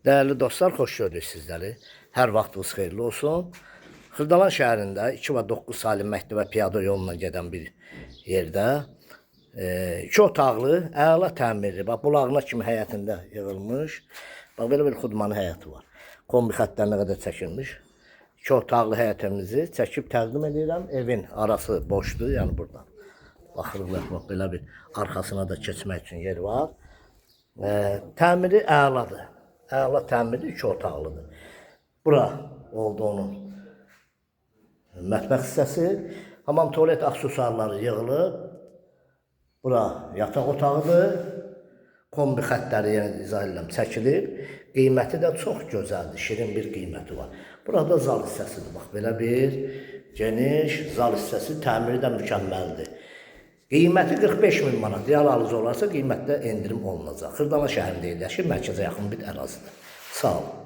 Değerli dostlar, xoş gördük sizləri. Hər vaxtınız xeyirli olsun. Xırdalan şəhərində 2 və 9 Salim məktəbə piyada yoluna gedən bir yerdə 2 otaqlı, əla təmirli, bax bulağına kimi həyətində yığılmış. Bax belə bir xudmanı həyəti var. Kombi xəttlərinə qədər çəkilmiş. 2 otaqlı həyətimizi çəkib təqdim edirəm. Evin arası boşdur, yəni buradan. Baxırıq, bax belə bir arxasına da keçmək üçün yer var. Təmiri əladır. Əla təmirli 2 otaqlıdır. Bura oldu onun mətbəx hissəsi. Hamam tualet aksesuarları yığılıb. Bura yataq otağıdır. Kombi xəttləri yenə izah edirəm çəkilir. Qiyməti də çox gözəldir. Şirin bir qiyməti var. Burada zal hissəsidir. Bax belə bir geniş zal hissəsi, təmiri də mükəmməldir. Qiyməti 45.000 manat. Real alıcı olarsa qiymətdə endirim olunacaq. Xırdalan şəhərində yerləşir, mərkəzə yaxın bir ərazidir. Sağ olun.